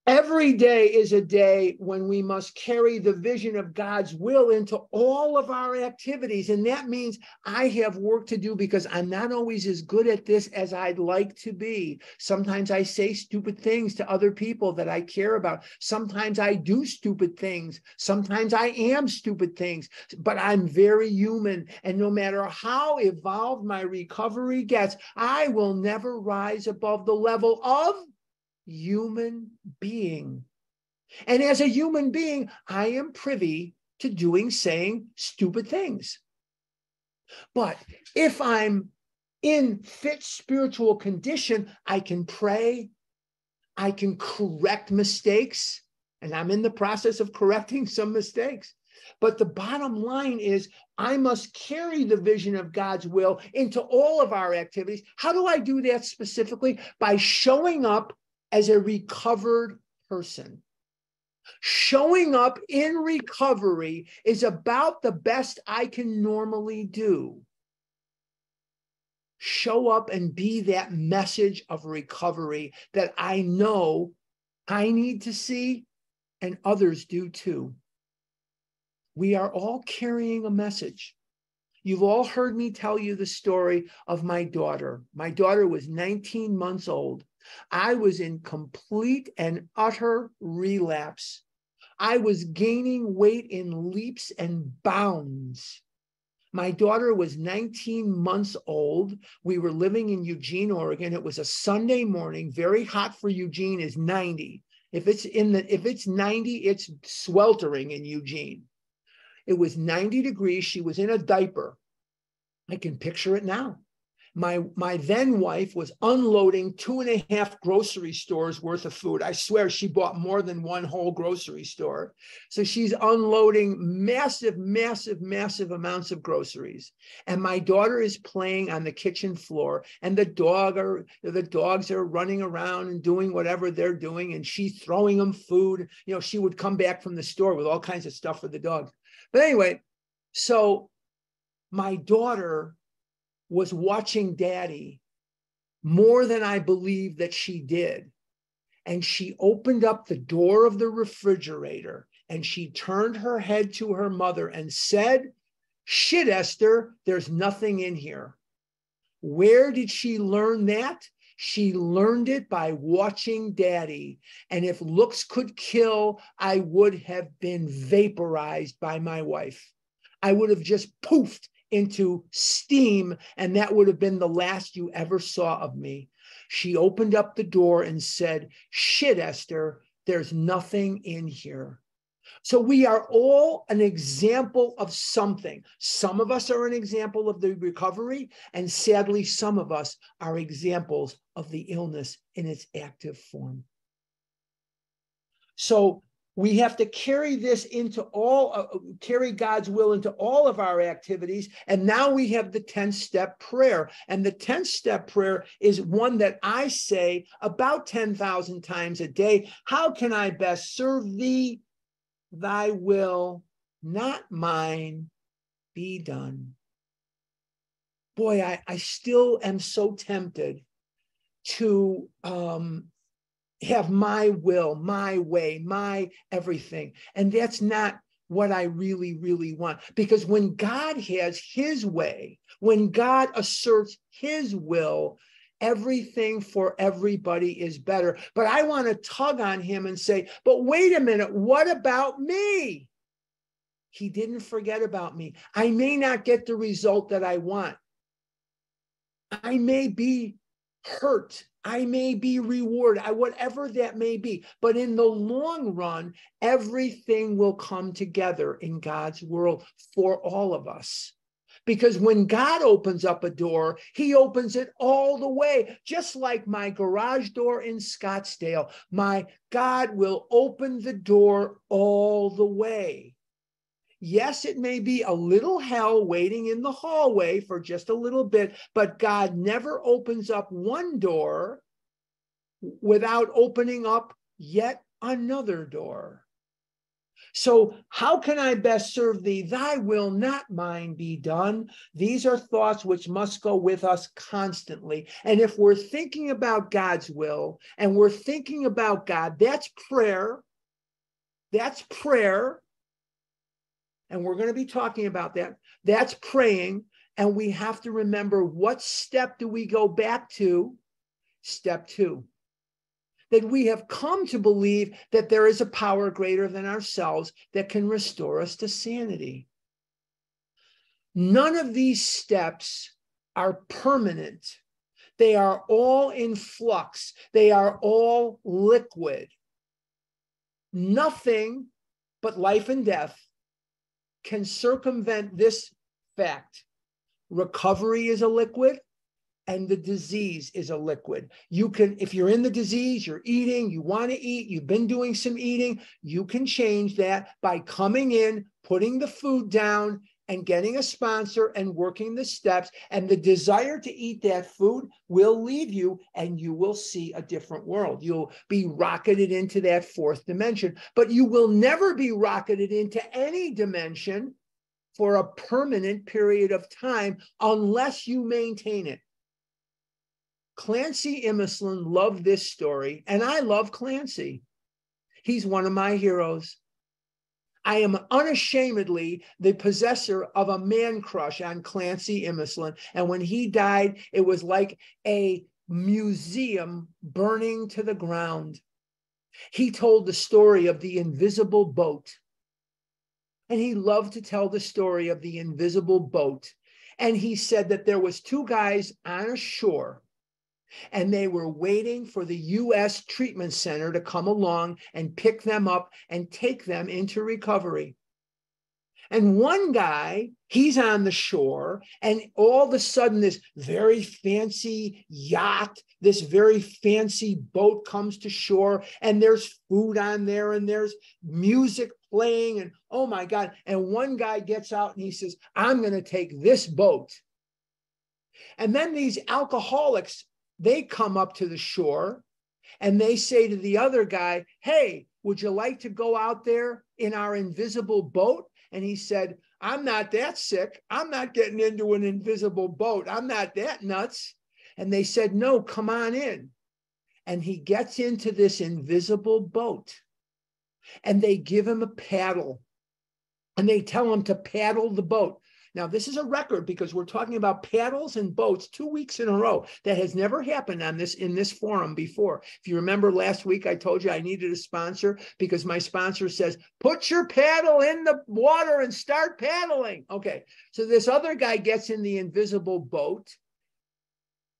Every day is a day when we must carry the vision of God's will into all of our activities. And that means I have work to do because I'm not always as good at this as I'd like to be. Sometimes I say stupid things to other people that I care about. Sometimes I do stupid things. Sometimes I am stupid things, but I'm very human. And no matter how evolved my recovery gets, I will never rise above the level of human being. And as a human being, I am privy to doing, saying stupid things. But if I'm in fit spiritual condition, I can pray, I can correct mistakes, and I'm in the process of correcting some mistakes. But the bottom line is I must carry the vision of God's will into all of our activities. How do I do that specifically? By showing up as a recovered person. Showing up in recovery is about the best I can normally do. Show up and be that message of recovery that I know I need to see and others do too. We are all carrying a message. You've all heard me tell you the story of my daughter. My daughter was 19 months old. I was in complete and utter relapse. I was gaining weight in leaps and bounds. My daughter was 19 months old. We were living in Eugene, Oregon. It was a Sunday morning. Very hot for Eugene is 90. If it's 90, it's sweltering in Eugene. It was 90 degrees. She was in a diaper. I can picture it now. My then wife was unloading 2.5 grocery stores worth of food. I swear she bought more than one whole grocery store. So she's unloading massive, massive, massive amounts of groceries. And my daughter is playing on the kitchen floor, and the dogs are running around and doing whatever they're doing. And she's throwing them food. You know, she would come back from the store with all kinds of stuff for the dogs. But anyway, so my daughter was watching Daddy more than I believe that she did. And she opened up the door of the refrigerator and she turned her head to her mother and said, "Shit, Esther, there's nothing in here." Where did she learn that? She learned it by watching Daddy. And if looks could kill, I would have been vaporized by my wife. I would have just poofed into steam, and that would have been the last you ever saw of me. She opened up the door and said, "Shit, Esther, there's nothing in here." So we are all an example of something. Some of us are an example of the recovery, and sadly, some of us are examples of the illness in its active form. So we have to carry this into carry God's will into all of our activities. And now we have the 10-step prayer. And the 10-step prayer is one that I say about 10,000 times a day. How can I best serve thee? Thy will, not mine, be done. Boy, I still am so tempted to have my will, my way, my everything. And that's not what I really, really want. Because when God has his way, when God asserts his will, everything for everybody is better. But I want to tug on him and say, but wait a minute, what about me? He didn't forget about me. I may not get the result that I want. I may be hurt. I may be rewarded, whatever that may be. But in the long run, everything will come together in God's world for all of us. Because when God opens up a door, he opens it all the way. Just like my garage door in Scottsdale, my God will open the door all the way. Yes, it may be a little hell waiting in the hallway for just a little bit, but God never opens up one door without opening up yet another door. So how can I best serve thee? Thy will, not mine, be done. These are thoughts which must go with us constantly. And if we're thinking about God's will and we're thinking about God, that's prayer. That's prayer. And we're going to be talking about that. That's praying. And we have to remember, what step do we go back to? Step 2. That we have come to believe that there is a power greater than ourselves that can restore us to sanity. None of these steps are permanent. They are all in flux. They are all liquid. Nothing but life and death can circumvent this fact. Recovery is a liquid, and the disease is a liquid. You can, if you're in the disease, you're eating, you want to eat, you've been doing some eating, you can change that by coming in, putting the food down, and getting a sponsor and working the steps. And the desire to eat that food will leave you, and you will see a different world. You'll be rocketed into that 4th dimension, but you will never be rocketed into any dimension for a permanent period of time unless you maintain it. Clancy Imislund loved this story, and I love Clancy. He's one of my heroes. I am unashamedly the possessor of a man crush on Clancy Imislund. And when he died, it was like a museum burning to the ground. He told the story of the invisible boat. And he loved to tell the story of the invisible boat. And he said that there was 2 guys on a shore, and they were waiting for the U.S. treatment center to come along and pick them up and take them into recovery. And one guy, he's on the shore, and all of a sudden this very fancy yacht, this very fancy boat comes to shore, and there's food on there, and there's music playing, and oh my God. And one guy gets out and he says, I'm going to take this boat. And then these alcoholics, they come up to the shore and they say to the other guy, hey, would you like to go out there in our invisible boat? And he said, I'm not that sick. I'm not getting into an invisible boat. I'm not that nuts. And they said, no, come on in. And he gets into this invisible boat, and they give him a paddle, and they tell him to paddle the boat. Now, this is a record because we're talking about paddles and boats 2 weeks in a row. That has never happened in this forum before. If you remember last week, I told you I needed a sponsor because my sponsor says, put your paddle in the water and start paddling. Okay, so this other guy gets in the invisible boat,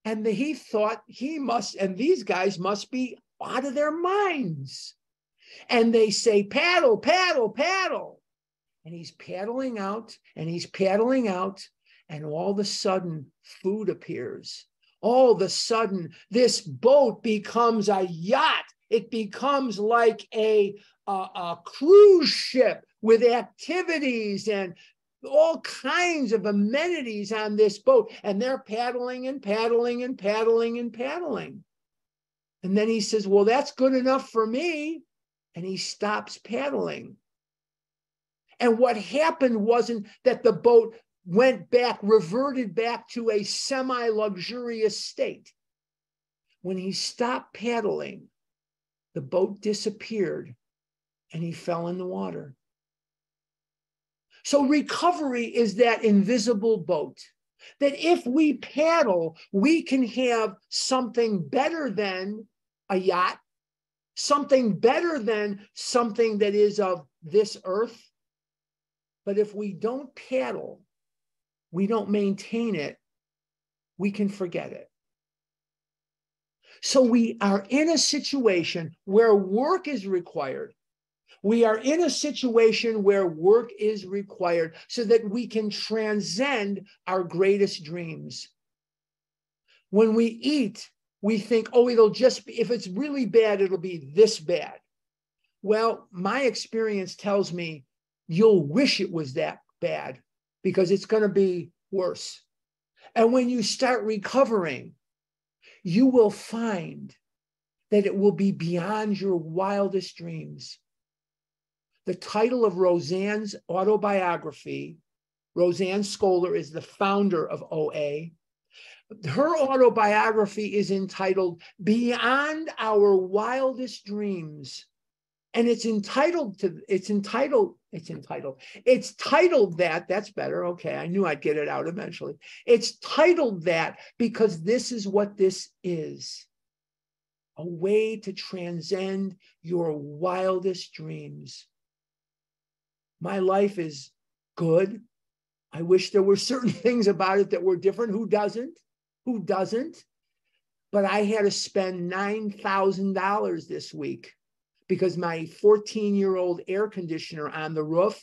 and he thought he must, and these guys must be out of their minds. And they say, paddle, paddle, paddle. And he's paddling out, and he's paddling out, and all of a sudden, food appears. All of a sudden, this boat becomes a yacht. It becomes like a cruise ship with activities and all kinds of amenities on this boat. And they're paddling and paddling and paddling and paddling. And then he says, well, that's good enough for me. And he stops paddling. And what happened wasn't that the boat went back, reverted back to a semi-luxurious state. When he stopped paddling, the boat disappeared and he fell in the water. So recovery is that invisible boat, that if we paddle, we can have something better than a yacht, something better than something that is of this earth. But if we don't paddle, we don't maintain it, we can forget it. So we are in a situation where work is required. We are in a situation where work is required so that we can transcend our greatest dreams. When we eat, we think, oh, it'll just be, if it's really bad, it'll be this bad. Well, my experience tells me you'll wish it was that bad because it's going to be worse. And when you start recovering, you will find that it will be beyond your wildest dreams. the title of Roseanne's autobiography. Roseanne Scholar is the founder of OA. Her autobiography is entitled Beyond Our Wildest Dreams. And it's titled that, that's better. Okay, I knew I'd get it out eventually. It's titled that because this is what this is. A way to transcend your wildest dreams. My life is good. I wish there were certain things about it that were different. Who doesn't? Who doesn't? But I had to spend $9,000 this week because my 14-year-old air conditioner on the roof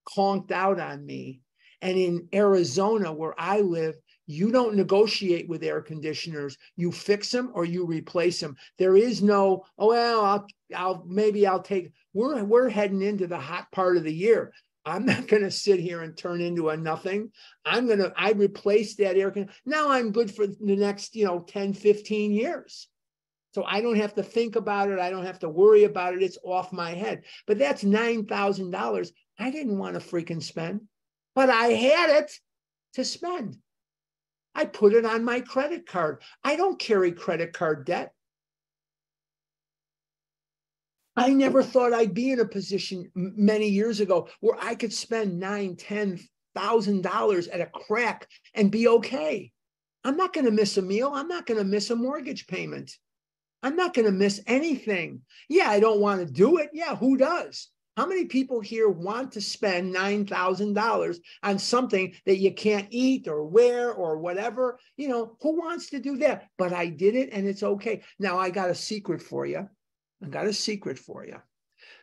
conked out on me. And in Arizona, where I live, you don't negotiate with air conditioners. You fix them or you replace them. There is no, oh, well, I'll take, we're heading into the hot part of the year. I'm not going to sit here and turn into a nothing. I replaced that air conditioner. Now I'm good for the next, 10, 15 years. So I don't have to think about it. I don't have to worry about it. It's off my head. But that's $9,000 I didn't want to freaking spend, but I had it to spend. I put it on my credit card. I don't carry credit card debt. I never thought I'd be in a position many years ago where I could spend $9,000, $10,000 at a crack and be okay. I'm not going to miss a meal. I'm not going to miss a mortgage payment. I'm not going to miss anything. Yeah, I don't want to do it. Yeah, who does? How many people here want to spend $9,000 on something that you can't eat or wear or whatever? Who wants to do that? But I did it and it's okay. Now I got a secret for you.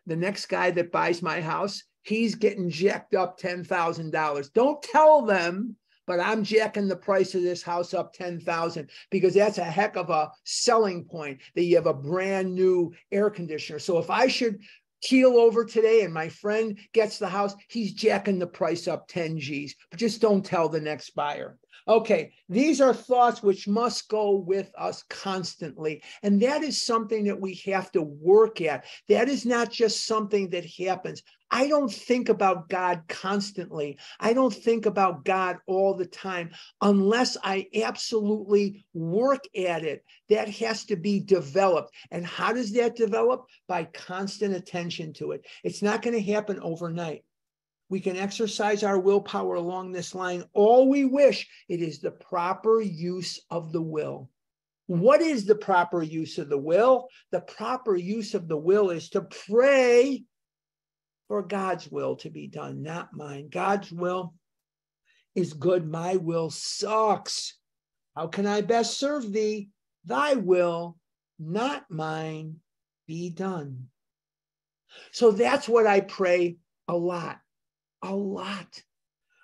The next guy that buys my house, he's getting jacked up $10,000. Don't tell them, but I'm jacking the price of this house up $10,000 because that's a heck of a selling point that you have a brand new air conditioner. So if I should keel over today and my friend gets the house, he's jacking the price up 10 G's. But just don't tell the next buyer. Okay, these are thoughts which must go with us constantly. And that is something that we have to work at. That is not just something that happens. I don't think about God constantly. I don't think about God all the time unless I absolutely work at it. That has to be developed. And how does that develop? By constant attention to it. It's not going to happen overnight. We can exercise our willpower along this line all we wish. It is the proper use of the will. What is the proper use of the will? The proper use of the will is to pray for God's will to be done, not mine. God's will is good. My will sucks. How can I best serve thee? Thy will, not mine, be done. So that's what I pray a lot. A lot.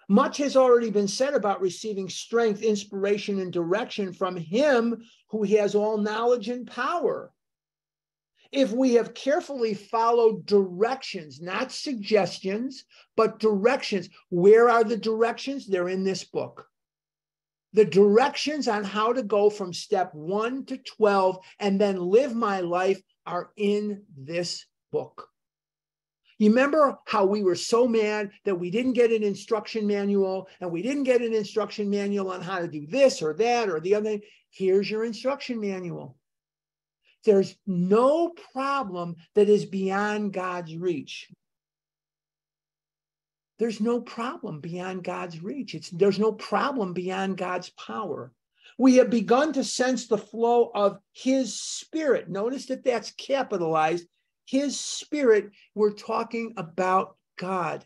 Much has already been said about receiving strength, inspiration, and direction from him who has all knowledge and power. If we have carefully followed directions, not suggestions, but directions. Where are the directions? They're in this book. The directions on how to go from step 1 to 12 and then live my life are in this book. You remember how we were so mad that we didn't get an instruction manual and we didn't get an instruction manual on how to do this or that or the other thing? Here's your instruction manual. There's no problem that is beyond God's reach. There's no problem beyond God's reach. There's no problem beyond God's power. We have begun to sense the flow of his spirit. Notice that that's capitalized. His spirit, we're talking about God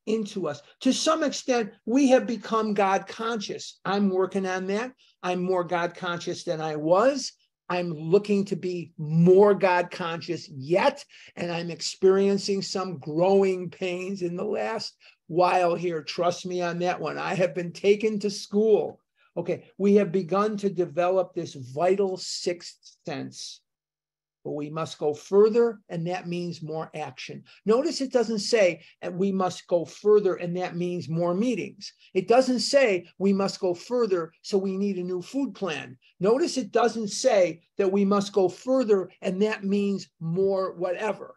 into us. To some extent, we have become God conscious. I'm working on that. I'm more God conscious than I was. I'm looking to be more God conscious yet, and I'm experiencing some growing pains in the last while here. Trust me on that one. I have been taken to school. Okay, we have begun to develop this vital sixth sense. But we must go further, and that means more action. Notice it doesn't say that we must go further, and that means more meetings. It doesn't say we must go further, so we need a new food plan. Notice it doesn't say that we must go further, and that means more whatever.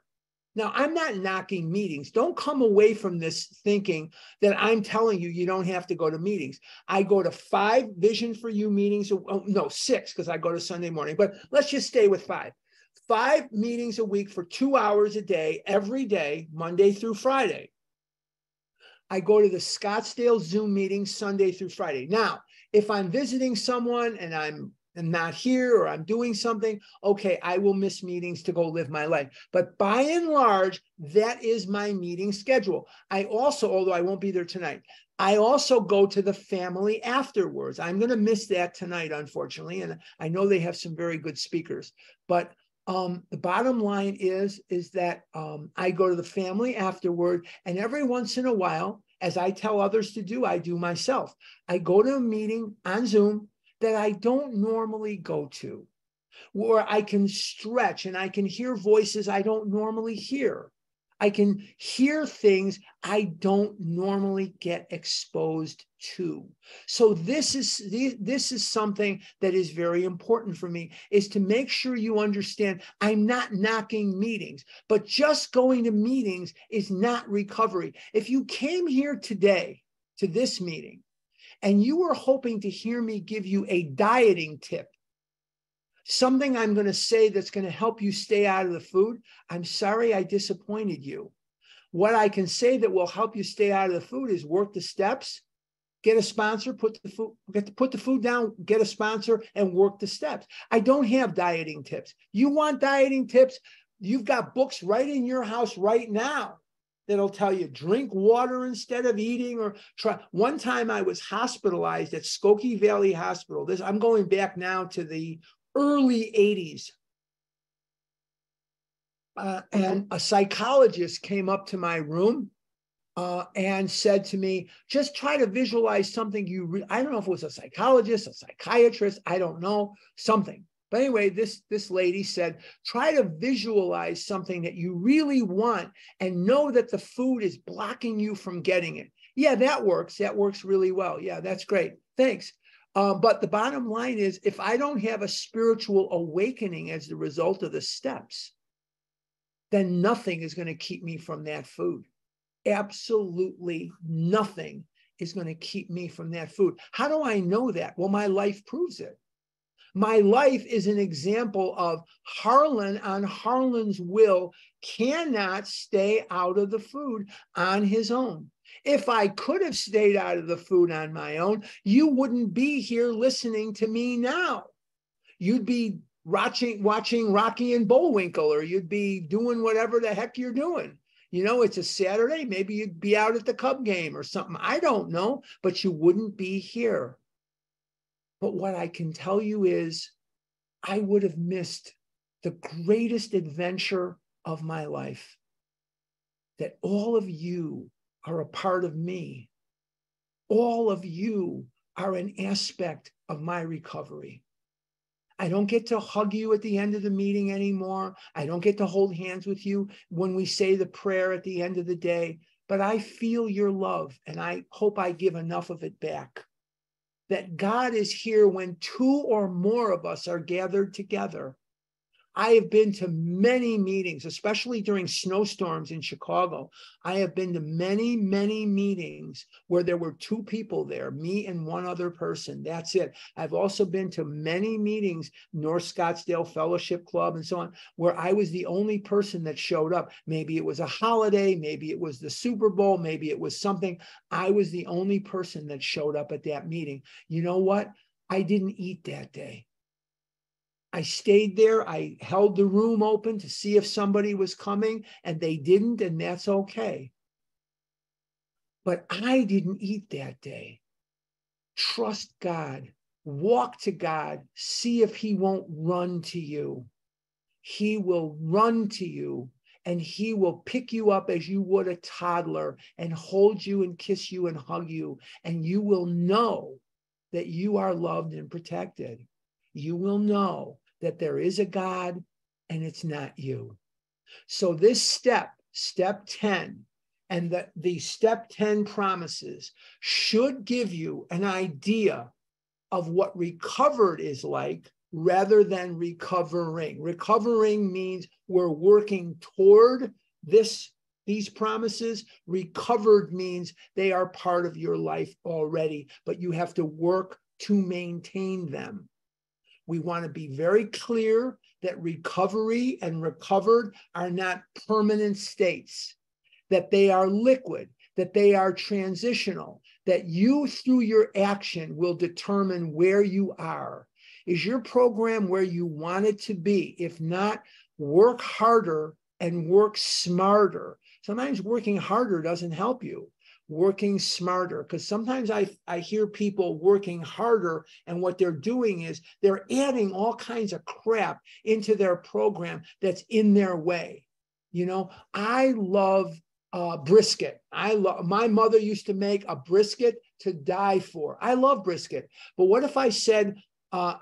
Now, I'm not knocking meetings. Don't come away from this thinking that I'm telling you, you don't have to go to meetings. I go to 5 Vision for You meetings. Oh, no, 6, because I go to Sunday morning, but let's just stay with 5. 5 meetings a week for 2 hours a day, every day, Monday through Friday. I go to the Scottsdale Zoom meetings Sunday through Friday. Now, if I'm visiting someone and I'm not here or I'm doing something, okay, I will miss meetings to go live my life. But by and large, that is my meeting schedule. I also, although I won't be there tonight, I also go to the family afterwards. I'm going to miss that tonight, unfortunately. And I know they have some very good speakers. But the bottom line is that I go to the family afterward. And every once in a while, as I tell others to do, I do myself. I go to a meeting on Zoom that I don't normally go to, where I can stretch and I can hear voices I don't normally hear. I can hear things I don't normally get exposed to. So this is something that is very important for me, is to make sure you understand I'm not knocking meetings, but just going to meetings is not recovery. If you came here today to this meeting and you were hoping to hear me give you a dieting tip, something I'm going to say that's going to help you stay out of the food, I'm sorry I disappointed you. What I can say that will help you stay out of the food is work the steps, get a sponsor, put the food down, get a sponsor, and work the steps. I don't have dieting tips. You want dieting tips? You've got books right in your house right now that'll tell you drink water instead of eating, or try. One time I was hospitalized at Skokie Valley Hospital. I'm going back now to the early 80s. And a psychologist came up to my room and said to me, just try to visualize something I don't know if it was a psychologist, a psychiatrist, I don't know, something. But anyway, this lady said, try to visualize something that you really want and know that the food is blocking you from getting it. Yeah, that works. That works really well. Yeah, that's great. Thanks. But the bottom line is, if I don't have a spiritual awakening as the result of the steps, then nothing is going to keep me from that food. Absolutely nothing is going to keep me from that food. How do I know that? Well, my life proves it. My life is an example of Harlan on Harlan's will cannot stay out of the food on his own. If I could have stayed out of the food on my own, you wouldn't be here listening to me now. You'd be watching Rocky and Bullwinkle, or you'd be doing whatever the heck you're doing. You know, it's a Saturday. Maybe you'd be out at the Cub game or something. I don't know, but you wouldn't be here. But what I can tell you is I would have missed the greatest adventure of my life, that all of you are a part of me. All of you are an aspect of my recovery. I don't get to hug you at the end of the meeting anymore. I don't get to hold hands with you when we say the prayer at the end of the day, but I feel your love, and I hope I give enough of it back. That God is here when 2 or more of us are gathered together. I have been to many meetings, especially during snowstorms in Chicago. I have been to many, many meetings where there were 2 people there, me and one other person. That's it. I've also been to many meetings, North Scottsdale Fellowship Club and so on, where I was the only person that showed up. Maybe it was a holiday, maybe it was the Super Bowl, maybe it was something. I was the only person that showed up at that meeting. You know what? I didn't eat that day. I stayed there. I held the room open to see if somebody was coming, and they didn't, and that's okay. But I didn't eat that day. Trust God. Walk to God. See if he won't run to you. He will run to you, and he will pick you up as you would a toddler and hold you and kiss you and hug you, and you will know that you are loved and protected. You will know that there is a God and it's not you. So this step 10, and the step 10 promises should give you an idea of what recovered is like rather than recovering. Recovering means we're working toward these promises. Recovered means they are part of your life already, but you have to work to maintain them. We want to be very clear that recovery and recovered are not permanent states, that they are liquid, that they are transitional, that you through your action will determine where you are. Is your program where you want it to be? If not, work harder and work smarter. Sometimes working harder doesn't help you. Working smarter, because sometimes I hear people working harder, and what they're doing is they're adding all kinds of crap into their program that's in their way. You know, I love brisket. My mother used to make a brisket to die for. I love brisket. But what if I said,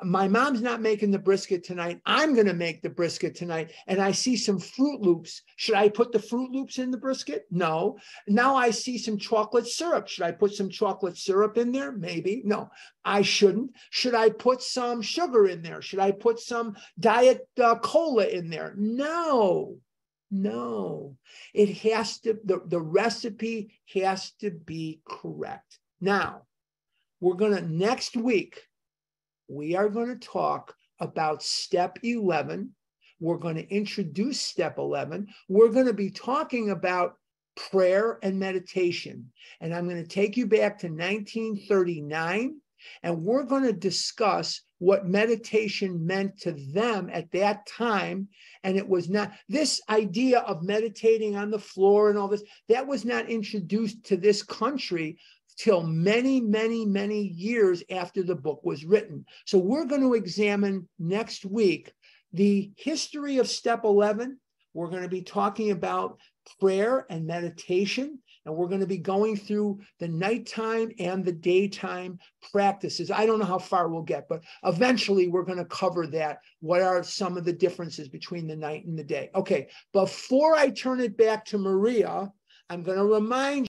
my mom's not making the brisket tonight, I'm going to make the brisket tonight, and I see some Fruit Loops. Should I put the Fruit Loops in the brisket? No. Now I see some chocolate syrup. Should I put some chocolate syrup in there? Maybe. No, I shouldn't. Should I put some sugar in there? Should I put some diet cola in there? No. No, it has to, the recipe has to be correct. Now, next week, we are going to talk about step 11. We're going to introduce step 11. We're going to be talking about prayer and meditation. And I'm going to take you back to 1939, and we're going to discuss what meditation meant to them at that time. And it was not, this idea of meditating on the floor and all this, that was not introduced to this country till many, many, many years after the book was written. So we're going to examine next week the history of step 11. We're going to be talking about prayer and meditation, and we're going to be going through the nighttime and the daytime practices. I don't know how far we'll get, but eventually we're going to cover that. What are some of the differences between the night and the day? Okay, before I turn it back to Maria, I'm going to remind